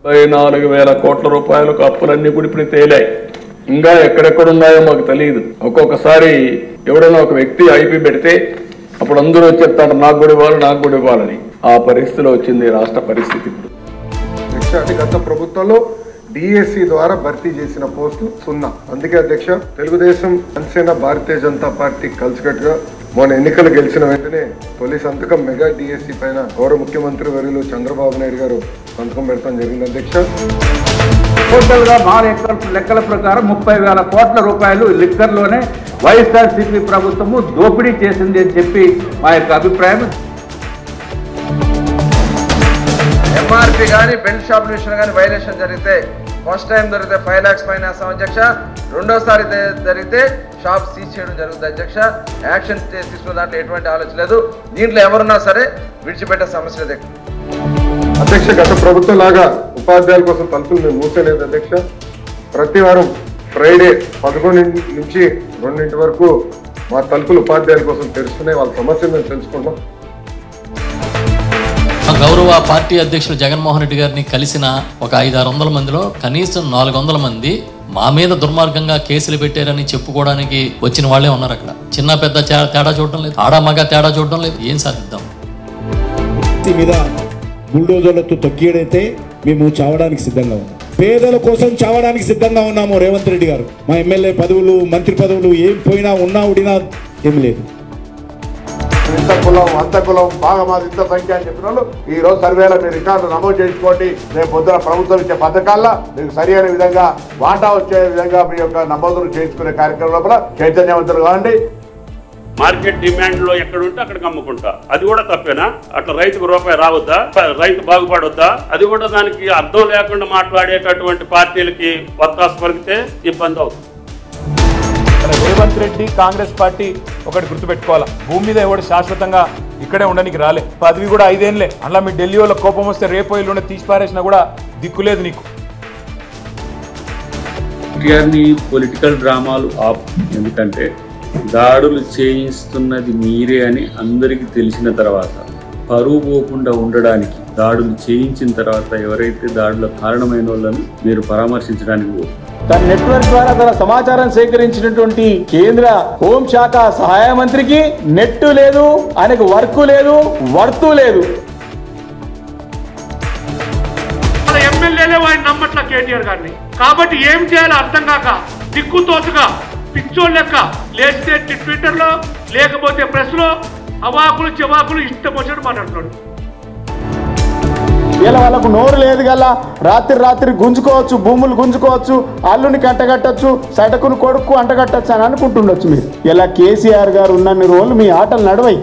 44,000 కోట్ల రూపాయలకు అప్పులన్నీ కూడా ఇప్పుడు తేలాయి. ఇంకా ఎక్కడెక్కడున్నాయో మాకు తెలియదు. ఒక్కొక్కసారి ఎవరైనా ఒక వ్యక్తి ఐపీ పెడితే అప్పుడు అందరూ చెప్తారు నాకు కూడా ఇవ్వాలని. ఆ పరిస్థితిలో వచ్చింది రాష్ట్ర పరిస్థితి. ఇప్పుడు గత ప్రభుత్వంలో డిఎస్సి ద్వారా భర్తీ చేసిన పోస్టులు 0. అందుకే అధ్యక్ష తెలుగుదేశం జనసేన భారతీయ జనతా పార్టీ కలిసికట్టుగా మొన్న ఎన్నికలు గెలిచిన వెంటనే తొలి సంతకం మెగా డిఎస్సి పైన గౌరవ ముఖ్యమంత్రి వర్యులు చంద్రబాబు నాయుడు గారు సంతకం పెడతాం జరిగింది అధ్యక్ష. టోటల్ గా మా లెక్కల ప్రకారం 30,000 కోట్ల రూపాయలు లిక్కర్లోనే వైఎస్ఆర్సీపీ ప్రభుత్వము దోపిడీ చేసింది అని చెప్పి మా యొక్క అభిప్రాయం. ఎంఆర్పీ కానీ బెల్ట్ షాప్ విషయం కానీ వైలేషన్ జరిగితే ఫస్ట్ టైం జరిగితే 5 lakhs ఫైన్ వేస్తాం అధ్యక్ష. రెండోసారి జరిగితే షాప్ సీజ్ చేయడం జరుగుతుంది అధ్యక్ష. యాక్షన్ తీసుకున్న దాంట్లో ఎటువంటి ఆలోచన లేదు. దీంట్లో ఎవరున్నా సరే విడిచిపెట్టే సమస్య లేదు అధ్యక్ష. గత ప్రభుత్వం లాగా ఉపాధ్యాయుల కోసం తలుపులు మేము మూసేలేదు అధ్యక్ష. ప్రతి వారం ఫ్రైడే 11 నుంచి 2 వరకు మా తలుపులు ఉపాధ్యాయుల కోసం తెరుస్తున్నాయి. వాళ్ళ సమస్యలు మేము తెలుసుకుంటాం. గౌరవ పార్టీ అధ్యక్షులు జగన్మోహన్ రెడ్డి గారిని కలిసిన ఒక 500-600 మందిలో కనీసం 400 మంది మా మీద దుర్మార్గంగా కేసులు పెట్టారని చెప్పుకోవడానికి వచ్చిన వాళ్ళే ఉన్నారు. అక్కడ చిన్న పెద్ద తేడా చూడడం లేదు, ఆడ మగ తేడా చూడడం లేదు. ఏం సాధిద్దాం? మీద బుల్డోజర్లతో తొక్కియడైతే మేము చావడానికి సిద్ధంగా ఉన్నాం. పేదల కోసం చావడానికి సిద్ధంగా ఉన్నాము. రేవంత్ రెడ్డి గారు మా ఎమ్మెల్యే పదవులు, మంత్రి పదవులు ఏం పోయినా ఉన్నా ఉడినా ఏమి లేదు. ఇంత కులం అంత కులం బాగా మాది ఇంత సంఖ్య అని చెప్పిన వాళ్ళు ఈ రోజు సర్వేలో మీరు రికార్డులు నమోదు చేసుకోండి. రేపు పొద్దున ప్రభుత్వం ఇచ్చే పథకాల్లో మీకు సరి అయిన విధంగా వాటా వచ్చే విధంగా మీ యొక్క నమోదులు చేసుకునే కార్యక్రమం లోపల చైతన్యవంతులు కావండి. మార్కెట్ డిమాండ్ లో ఎక్కడ ఉంటే అక్కడికి అమ్ముకుంటా, అది కూడా తప్పేనా? అట్లా రైతుకు రూపాయి రావద్దా? రైతు బాగుపడొద్దా? అది కూడా దానికి అర్థం లేకుండా మాట్లాడేటటువంటి పార్టీలకి వత్తాసు పలికితే ఇబ్బంది అవుతుంది. రేవంత్ రెడ్డి కాంగ్రెస్ పార్టీ ఒకటి గుర్తుపెట్టుకోవాలా, భూమి మీద ఎవడు శాశ్వతంగా ఇక్కడే ఉండడానికి రాలే. పదవి కూడా 5 ఏళ్ళే. అలా మీ ఢిల్లీ వాళ్ళ కోపం వస్తే రేపు ఇల్లుండే తీసి పారేసినా కూడా దిక్కులేదు నీకు. పొలిటికల్ డ్రామాలు ఆప్, ఎందుకంటే దాడులు చేయిస్తున్నది మీరే అని అందరికీ తెలిసిన తర్వాత పరువు పోకుండా ఉండడానికి దాడులు చేయించిన తర్వాత ఎవరైతే దాడులకు కారణమైన వాళ్ళని మీరు పరామర్శించడానికి పోతున్నారు. తన నెట్వర్క్ ద్వారా తన సమాచారం సేకరించినటువంటి కేంద్ర హోంశాఖ సహాయ మంత్రికి నెట్ లేదు, ఆయనకు వర్క్ లేదు, వర్తు లేదు. ఎమ్మెల్యేలే వాడిని నమ్మట్ల కేటీఆర్ గారిని. కాబట్టి ఏం చేయాలో అర్థం కాక దిక్కుతోచుగా పిచ్చోళ్ళ లెక్క లేస్తే ట్విట్టర్లో లేకపోతే ప్రెస్ లో అవాకులు చెవాకులు ఇష్టం వచ్చినట్టు మాట్లాడుతున్నాడు. ఇలా వాళ్ళకు నోరు లేదు గల్లా రాత్రి గుంజుకోవచ్చు, భూములు గుంజుకోవచ్చు, అల్లుని అంటగట్టచ్చు, సటకును కొడుకు అంటగట్టచ్చు అని అనుకుంటుండొచ్చు మీరు. ఇలా కేసీఆర్ గారు ఉన్నన్ని రోజులు మీ ఆటలు నడవయి.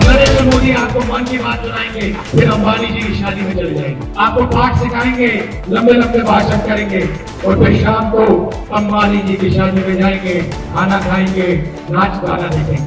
नरेंद्र मोदी आपको मन की बात सुनाएंगे, फिर अंबानी जी की शादी में चले जाएंगे, आपको पाठ सिखाएंगे, लंबे लंबे भाषण करेंगे और फिर शाम को अंबानी जी की शादी में जाएंगे, खाना खाएंगे, नाच गाना देखेंगे.